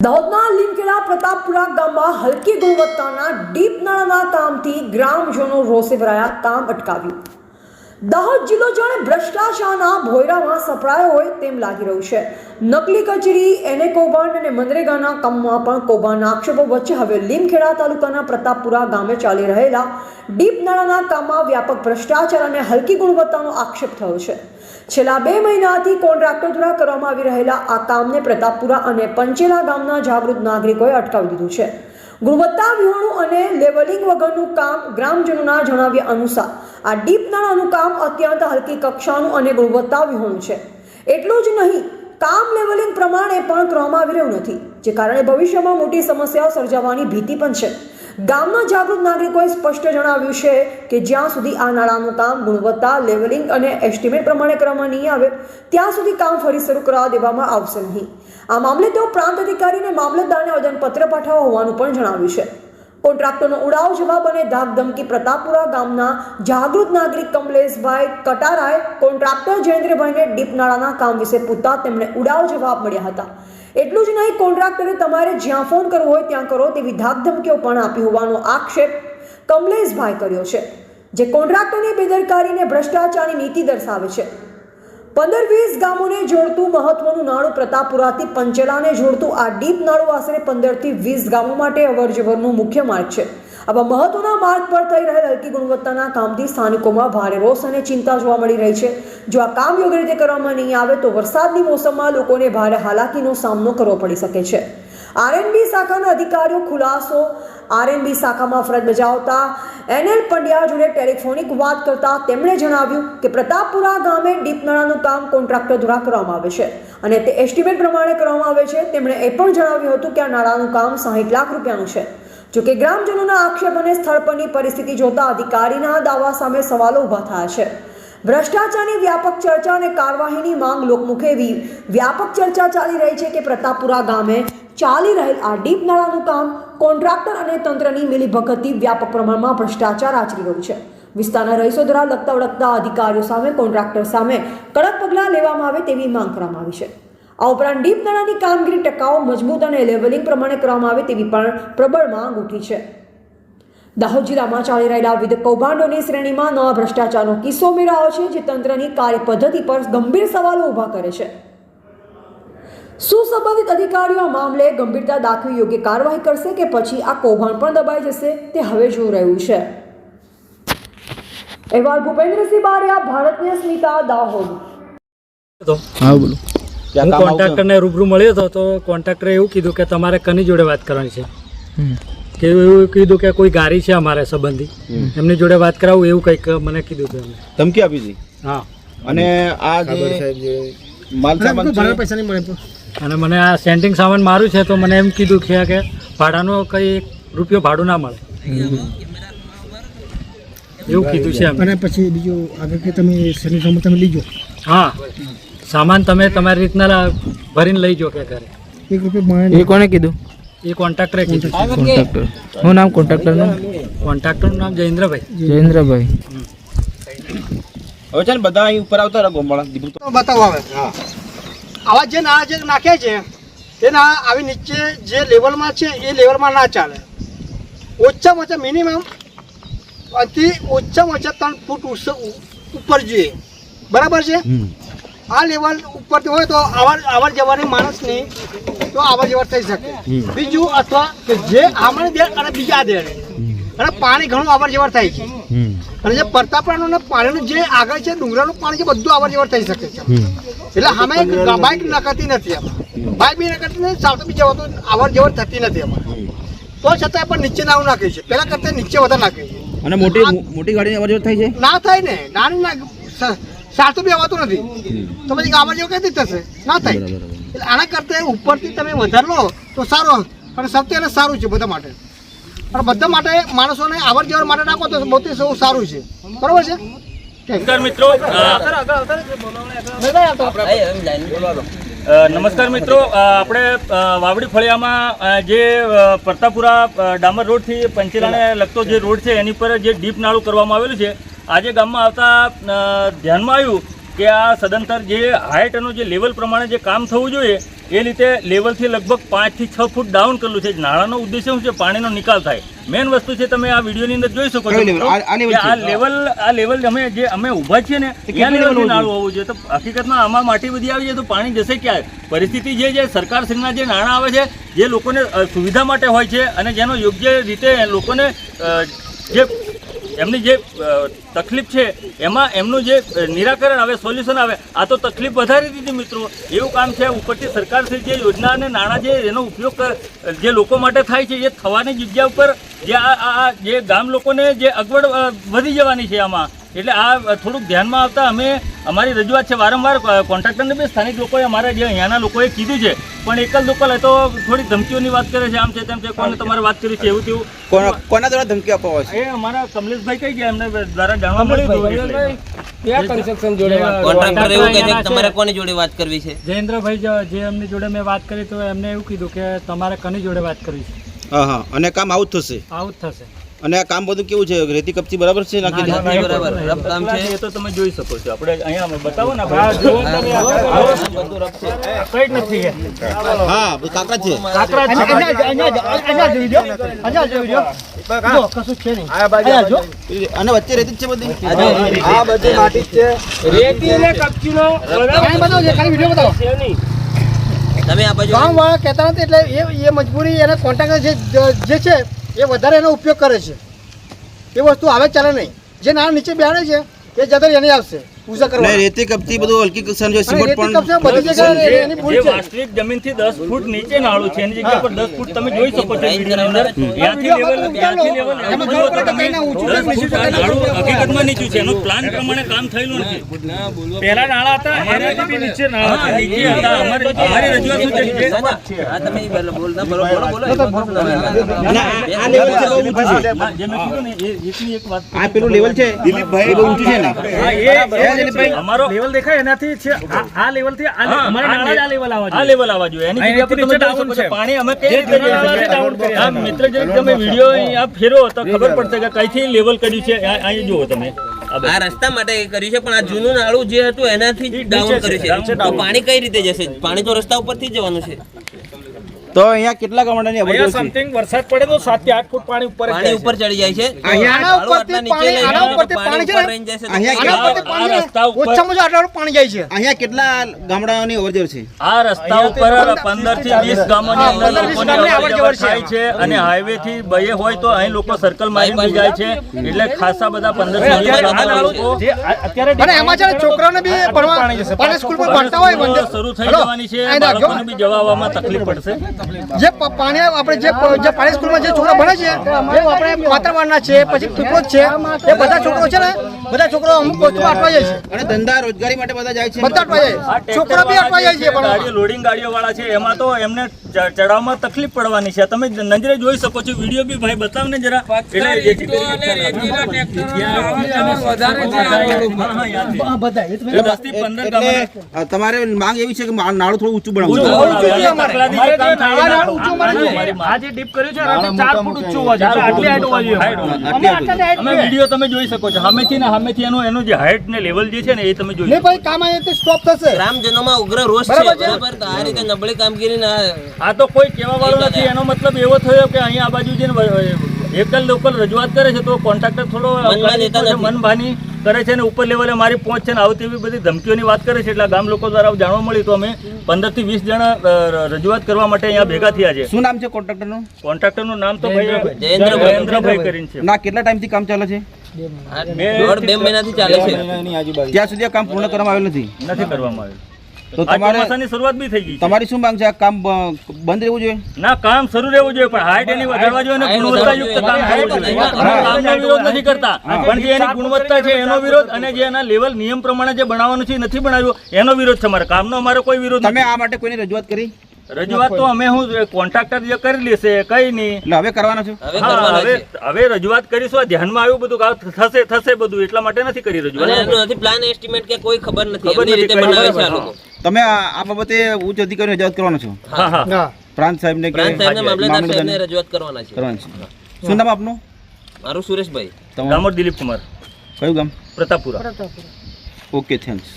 દાહોદના લીમખેડા પ્રતાપપુરા ગામમાં હલકી ગુણવત્તાના ડીપ નળના કામથી ગ્રામજનો રોષે ભરાયા, કામ અટકાવ્યું। દાહોદ જિલ્લો જાણે ભ્રષ્ટાચારના ભોયરામાં સપડાયો હોય તેમ લાગી રહ્યું છે। નકલી કચેરી, એને કૌભાંડ અને મનરેગાના કામમાં પણ કૌભાંડના આક્ષેપો વચ્ચે હવે લીમખેડા તાલુકાના પ્રતાપપુરા ગામે ચાલી રહેલા ડીપ નળના કામમાં વ્યાપક ભ્રષ્ટાચાર અને હલકી ગુણવત્તાનો આક્ષેપ થયો છે। છેલ્લા 2 મહિનાથી કોન્ટ્રાક્ટર દ્વારા કરવામાં આવી રહેલા આ કામને પ્રતાપપુરા અને પંચેલા ગામના જાગૃત નાગરિકોએ અટકાવી દીધું છે। ગુણવત્તા વિહોણું અને લેવલિંગ વગરનું કામ। ગ્રામજનોના જણાવ્યા અનુસાર આ ડીપ નળનું કામ અત્યંત હલકી કક્ષાનું અને ગુણવત્તા વિહોણું છે। એટલું જ નહીં, કામ લેવલિંગ પ્રમાણે પણ કરવામાં આવી રહ્યું નથી, જે કારણે ભવિષ્યમાં મોટી સમસ્યાઓ સર્જાવાની ભીતિ પણ છે। ગામના જાગૃત નાગરિકોએ સ્પષ્ટ જણાવ્યું છે કે જ્યાં સુધી આ નાળાનું કામ ગુણવત્તા, લેવલિંગ અને એસ્ટિમેટ પ્રમાણે કરવામાં નહીં આવે ત્યાં સુધી કામ ફરી શરૂ કરવા દેવામાં આવશે નહીં। આ મામલે તેઓ પ્રાંત અધિકારીને મામલતદારને આવેદનપત્ર પાઠવવા હોવાનું પણ જણાવ્યું છે। કોન્ટ્રાક્ટરનો ઉડાવ જવાબ અને ધાકધમકી। પ્રતાપપુરા ગામના જાગૃત નાગરિક કમલેશભાઈ કટારાએ કોન્ટ્રાક્ટર જયેન્દ્રભાઈને ડીપ નાળાના કામ વિશે પૂછતા તેમણે ઉડાવ જવાબ મળ્યા હતા। એટલું જ નહીં, કોન્ટ્રાક્ટરે તમારે જ્યાં ફોન કરવો હોય ત્યાં કરો તેવી ધાકધમકીઓ પણ આપી હોવાનો આક્ષેપ કમલેશભાઈ કર્યો છે, જે કોન્ટ્રાક્ટરની બેદરકારીને ભ્રષ્ટાચારની નીતિ દર્શાવે છે। 15-20 ગામોને જોડતું મહત્વનું નાળું પ્રતાપપુરાથી પંચેલાને જોડતું આ ડીપ નાળું આશરે 15 થી 20 ગામો માટે અવરજવરનું મુખ્ય માર્ગ છે। આવા મહત્વના માર્ગ પર થઈ રહેલ હલકી ગુણવત્તાના કામથી સ્થાનિકોમાં ભારે રોષ અને ચિંતા જોવા મળી રહી છે। જો આ કામ યોગ્ય રીતે કરવામાં નહીં આવે તો વરસાદની મોસમમાં લોકોને ભારે હાલાકીનો સામનો કરવો પડી શકે છે। આરએનબી શાખાના અધિકારીઓ ખુલાસો। આરએનબી શાખામાં ફરજ બજાવતા એનએલ પંડ્યા જોડે ટેલિફોનિક વાત કરતા તેમણે જણાવ્યું કે પ્રતાપપુરા ગામે ડીપ નળાનું કામ કોન્ટ્રાક્ટર દ્વારા કરવામાં આવે છે અને તે એસ્ટિમેટ પ્રમાણે કરવામાં આવે છે। તેમણે એ પણ જણાવ્યું હતું કે આ નાળાનું કામ 60 લાખ રૂપિયાનું છે। જોકે ગ્રામજનોના આક્ષેપ અને સ્થળ પરની પરિસ્થિતિ જોતા અધિકારીના દાવા સામે સવાલો ઊભા થયા છે। ભ્રષ્ટાચારની વ્યાપક ચર્ચા અને કાર્યવાહીની માંગ લોકમુખે વ્યાપક ચર્ચા ચાલી રહી છે કે પ્રતાપપુરા ગામે ચાલી રહેલ આ ડીપ નાળાનું કામ કોન્ટ્રાક્ટર અને તંત્રની મિલીભગતથી વ્યાપક પ્રમાણમાં ભ્રષ્ટાચાર આચરી રહ્યું છે। વિસ્તારના રહીશો દ્વારા લગતા વળગતા અધિકારીઓ સામે કોન્ટ્રાક્ટર સામે કડક પગલાં લેવામાં આવે તેવી માંગ કરવામાં આવી છે। આ ઉપરાંત ડીપ નાળાની કામગીરી ટકાઉ, મજબૂત અને લેવલિંગ પ્રમાણે કરવામાં આવે તેવી પણ પ્રબળ માંગ ઉઠી છે। દાહોદ જિલ્લામાં ચાલી રહેલા વિવિધ કૌભાંડોની શ્રેણીમાં નવા ભ્રષ્ટાચારનો કિસ્સો મેળવ્યો છે, જે તંત્રની કાર્ય પદ્ધતિ પર ગંભીર સવાલો ઊભા કરે છે। શું સંબંધિત અધિકારીઓ આ મામલે ગંભીરતા દાખવી યોગ્ય કાર્યવાહી કરશે કે પછી આ કૌભાંડ પણ દબાઈ જશે, તે હવે જોઈ રહ્યું છે। અહેવાલ ભૂપેન્દ્રસિંહ બારિયા, ભારતીય સ્મિતા, દાહોદ। હા બોલો। હું કોન્ટ્રાક્ટરને રૂબરૂ મળ્યો હતો તો કોન્ટ્રાક્ટરે એવું કીધું કે તમારે કની જોડે વાત કરવાની છે, કે એવું કીધું કે કોઈ ગાડી છે અમારે સંબંધી, એમની જોડે વાત કરાવું એવું કંઈક મને કીધું હતું એમને, ધમકી આપી હતી। હા, અને આ જે માલ સામાન છે પૈસા નહીં મળે અને મને આ સેન્ટિંગ સામાન મારું છે તો મને એમ કીધું કે ભાડાનો કંઈ રૂપિયો ભાડું ના મળે એવું કીધું છે એમ। અને પછી બીજું આગળ કે તમે સેન્ટિંગ સામાન તમે લીજો, હા, સામાન તમે તમારી રીતના ભરીને લઈ જાઓ કે ઘરે। 1 રૂપિયો એ કોને કીધું? એ કોન્ટ્રાક્ટરે કીધું। કોન્ટ્રાક્ટર શું નામ કોન્ટ્રાક્ટરનું? કોન્ટ્રાક્ટરનું નામ જયેન્દ્રભાઈ। જયેન્દ્રભાઈ। હવે છે ને બધા અહીં ઉપર આવતા રહો ગોમવાળા દીપુ તો બતાવો આવે। હા, આવા જે નાળા જે નાખ્યા છે તે નાળા આવી નીચે જે લેવલમાં છે એ લેવલમાં ના ચાલે। ઓછામાં ઓછા મિનિમમ અતિ ઓછામાં ઓછા 3 ફૂટ ઉપર જોઈએ, બરાબર છે। આ લેવલ ઉપર હોય તો આવર જવાની માણસની તો આવર જવર થઈ શકે। બીજું અથવા કે જે આમણે દે અને બીજા દે અને પાણી ઘણું આવર જવર થાય છે, અને જે પ્રતાપરાનું ને પાણીનું જે આગળ છે ડુંગરાનું પાણી છે બધું આવર જવર થઈ શકે છે। એટલે અમે બાઇક નકરતી નથી, એમાં બાઇક બી નકરતી નથી, ચાલતો બી જવા તો આવર જવર થતી નથી એમાં, તો છતાં પણ નીચે નાવું નાખે છે, પહેલાં કરતાં નીચે વધારે નાખે છે। અને મોટી ગાડીની અવર જવર થઈ છે ના થાય ને, નાની ના ચાલતું બી આવતું નથી તો પછી આવર જવર કઈ રીતે થશે? ના થાય। એટલે આના કરતાં ઉપરથી તમે વધારે લો તો સારું, અને સૌથી એને સારું છે બધા માટે, અને બધા માટે માણસોને આવર જવર માટે નાખો તો બહુ સારું છે, બરોબર છે। નમસ્કાર મિત્રો, આપણે વાવડી ફળિયામાં જે પ્રતાપપુરા ડામર રોડથી પંચેલાને લગતો જે રોડ છે એની પર જે ડીપ નાળું કરવામાં આવેલું છે, આજે ગામમાં આવતા ધ્યાનમાં આવ્યું કે આ સદંતર જે હાઇટનું જે લેવલ પ્રમાણે જે કામ થવું જોઈએ એ રીતે લેવલથી લગભગ 5 થી 6 ફૂટ ડાઉન કરેલું છે. નાણાંનો ઉદ્દેશ્ય શું છે? પાણીનો નિકાલ થાય. મેઇન વસ્તુ છે તમે આ વિડીયોની અંદર જોઈ શકો છો મિત્રો, કે આ લેવલ અમે ઊભા છીએ ને ત્યાં લેવલથી નાળું હોવું જોઈએ. તો હકીકતમાં આમાં માટી બધી આવી જાય તો પાણી જશે ક્યાં? પરિસ્થિતિ જે સરકારશ્રીના જે નાણાં આવે છે જે લોકોને સુવિધા માટે હોય છે અને જેનો યોગ્ય રીતે લોકોને જે એમની જે તકલીફ છે એમાં એમનું જે નિરાકરણ આવે, સોલ્યુશન આવે. આ તો તકલીફ વધારી દીધી મિત્રો. એવું કામ છે ઉપરથી સરકારશ્રી જે યોજના અને નાણાં જે એનો ઉપયોગ જે લોકો માટે થાય છે એ થવાની જગ્યા ઉપર જે આ જે ગામ લોકોને જે અગવડ વધી જવાની છે આમાં. એટલે આ થોડુંક ધ્યાનમાં આવતા અમે અમારી રજૂઆત છે વારંવાર કોન્ટ્રાક્ટરને બી સ્થાનિક લોકોએ અમારા જે અહીંયાના લોકોએ કીધું છે, પણ એક જ લોકો તો થોડી ધમકીઓની વાત કરે છે, આમ છે તેમ છે, કોને તમારે વાત કરી છે એવું તેવું. કોના દ્વારા ધમકી આપવા છે? એ અમારા કમલેશભાઈ કઈ ગયા, એમને દ્વારા જાણવા મળ્યું. કોન્ટ્રાક્ટર એવું કહે છે કે તમારે કોની જોડે વાત કરવી છે? જયેન્દ્રભાઈ જે એમની જોડે મેં વાત કરી તો એમને એવું કીધું કે તમારે કની જોડે વાત કરવી છે. હા, અને કામ આવું જ થશે. આવું જ થશે. અને આ કામ બધું કેવું છે? રેતી કપચી બરાબર છે? નાખી ના, દીધી? બરાબર રફ કામ છે. એ તો તમે જોઈ શકો છો. આપણે અહીંયા બતાવો ને બધું રફ છે. કઈ જ નથી. હા, કાંકરા છે. અને વચ્ચે રેતી જ છે બધી. આ બધી માટી જ છે. રેતી ને કપચીનો તમે આ બાજુ ગામવાળા કહેતા નથી એટલે એ મજબૂરી એને કોન્ટ્રાક્ટર જે છે એ વધારે એનો ઉપયોગ કરે છે. એ વસ્તુ આવે ચાલે નહીં. જે નાના નીચે બેહાડે છે એ જતર એને આવશે પૂજા કરવા. અને રેતી કપચી બધું હલકી કક્ષાનું છે. સિમેન્ટ રેતી પણ કપચી બધી જગ્યાએ એની ભૂલ જે છે. વાસ્તવિક જમીનથી 10 ફૂટ નીચે નાળું છે, એની જગ્યા પર 10 ફૂટ તમે જોઈ શકો છો વિડીયોની અંદર. ત્યાંથી લેવલ એમ જુઓ તો તમે 10 ફૂટ આ નાળું હકીકતમાં નીચું છે. એનું પ્લાન પ્રમાણે કામ થયેલું નથી. પહેલા નાળા હતા એનાથી બી નીચે નાળા હતા. નીચે હતા. અમારી રજૂઆત શું છે? આ તમે બોલતા બોલો. અને આ લેવલ છે બહુ ઊંચું છે. હા, જે મેં કીધું ને એની એક વાત. આ પેલું લેવલ છે દિલીપભાઈ, બહુ ઊંચું છે ને. અમારો લેવલ દેખાય એનાથી છે આ લેવલ થી અમારા નાળા જ આ લેવલ આવવા આ લેવલ આવવા જોઈએ. એની જગ્યા પર તમે જોઈ શકો છો પાણી અમે કઈ રીતે જઈ શકીએ. આ મિત્ર જરીક તમે વિડીયો અહીંયા ફેરો તો ખબર પડશે કે કઈથી લેવલ કર્યું છે. અહીં જુઓ તમે. આ રસ્તા માટે કર્યું છે, પણ આ જૂનું નાળું જે હતું એનાથી ડાઉન કર્યું છે. તો પાણી કઈ રીતે જશે? પાણી તો રસ્તા ઉપરથી જ જવાનું છે. તો અહીંયા કેટલા ગામડાની અવર છે? સમથિંગ વરસાદ પડે તો 7 થી 8 ફૂટ પાણી ઉપર પાણી ઉપર ચડી જાય છે. આના ઉપરથી પાણી આના ઉપરથી પાણી છે ને? રહી જશે. અહીંયા આના ઉપરથી પાણી છે ને? ઓછામાં ઓછું આટલું પાણી જાય છે. અહીંયા કેટલા ગામડાઓની અવર છે? આ રસ્તા ઉપર 15 થી 20 ગામોની અંદર લોકોની અવર થાય છે અને હાઈવે થી બયે હોય તો અહીં લોકો સર્કલ મારીને જાય છે. એટલે ખાસા બધા 15 થી 20 ગામના લોકો અને એમાં છે ને છોકરાઓને બી ભણવા પાણી સ્કૂલમાં ભણતા હોય બંધ શરૂ થઈ જવાની છે. બાળકોને બી જવા આવવામાં તકલીફ પડશે. જે પાણી આપણે જે પાણી સ્કૂલમાં જે છોકરા ભણે છે એ આપણે માતરવાડના છે, પછી પીપળો છે, એ બધા છોકરો છે ને બધા છોકરો અમુક વસ્તુમાં અટવાઈ જાય છે. અને ધંધા રોજગારી માટે બધા જાય છે. બધા અટવાઈ જાય છે. છોકરા બી અટવાઈ જાય છે. ગાડીઓ લોડિંગ ગાડીઓ વાળા છે એમાં તો એમને ચડાવવામાં તકલીફ પડવાની છે. તમે નજરે જોઈ શકો છો. વિડીયો બી ભાઈ બતાવ ને જરા. તમારે માંગ એવી છે કે નાળું થોડું ઊંચું બનાવવું. આ જે ડીપ કર્યું છે એનાથી 4 ફૂટ ઊંચું હોવા જોઈએ. આટલી હાઈટ હોવા જોઈએ. અમે વિડીયો તમે જોઈ શકો છો. સામેથી ને સામેથી એનું જે હાઈટ ને લેવલ જે છે ને એ તમે જોઈ નહીં ભાઈ કામ અહીંયા સ્ટોપ થશે. ગ્રામજનોમાં ઉગ્ર રોષ છે. બરાબર. તો આ રીતે નબળી કામગીરી આ તો કોઈ કહેવા વાળો નથી. એનો મતલબ એવો થયો કે અહીંયા આ બાજુ જે એકલ લોકલ રજૂઆત કરે છે તો કોન્ટ્રાક્ટર થોડો મનભાની કરે છે ને ઉપર લેવલે મારી પહોંચ છે ને આવતી એવી બધી ધમકીઓની વાત કરે છે. એટલે ગામ લોકો દ્વારા જાણવા મળ્યું તો અમે 15 થી 20 જણા રજૂઆત કરવા માટે અહીંયા ભેગા થયા છે. શું નામ છે કોન્ટ્રાક્ટરનું? કોન્ટ્રાક્ટરનું નામ તો ભાઈ જયેન્દ્રભાઈ કરીને છે. ના, કેટલા ટાઈમથી કામ ચાલે છે? 1.5-2 મહિનાથી ચાલે છે. ત્યાં સુધી આ કામ પૂર્ણ કરવામાં આવેલ નથી. નથી કરવામાં આવ્યું. તો આ ચોમાસાની શરૂઆત બી થઈ ગઈ છે. તમારી શું માંગ છે? આ કામ બંધ રહેવું જોઈએ? ના, કામ શરૂ રહેવું જોઈએ, પણ હાઈટ એની વધારવા જોઈએ અને ગુણવત્તાયુક્ત કામ થવું જોઈએ. અમે કામનો વિરોધ નથી કરતા, પણ જે એની ગુણવત્તા છે એનો વિરોધ અને જે એના લેવલ નિયમ પ્રમાણે જે બનાવવાનું છે નથી બનાવ્યું એનો વિરોધ છે. અમારે કામનો અમારો કોઈ વિરોધ તમે નથી. આ માટે કોઈની રજૂઆત કરી? રજૂઆત તો અમે કોન્ટ્રાક્ટર જે કરી લેશે કઈ નહીં. એટલે હવે કરવાના છો? હવે રજૂઆત કરીશું. આ ધ્યાનમાં આવ્યું બધું થશે બધું એટલા માટે નથી કરી અને રજૂઆત. એનું નથી પ્લાન એસ્ટિમેટ કે કોઈ ખબર નથી. એમની રીતે બનાવે છે આ લોકો. તમે આ બાબતે ઉચ્ચ અધિકારીને રજૂઆત કરવાનો છો? હા હા. પ્રાંત સાહેબને કે પ્રાંત સાહેબને મામલતદાર સાહેબને રજૂઆત કરવાના છે. શું નામ આપનું? મારું સુરેશભાઈ. તમારું? દામોદ દિલીપ કુમાર. કયું ગામ? પ્રતાપપુરા. Okay, thanks.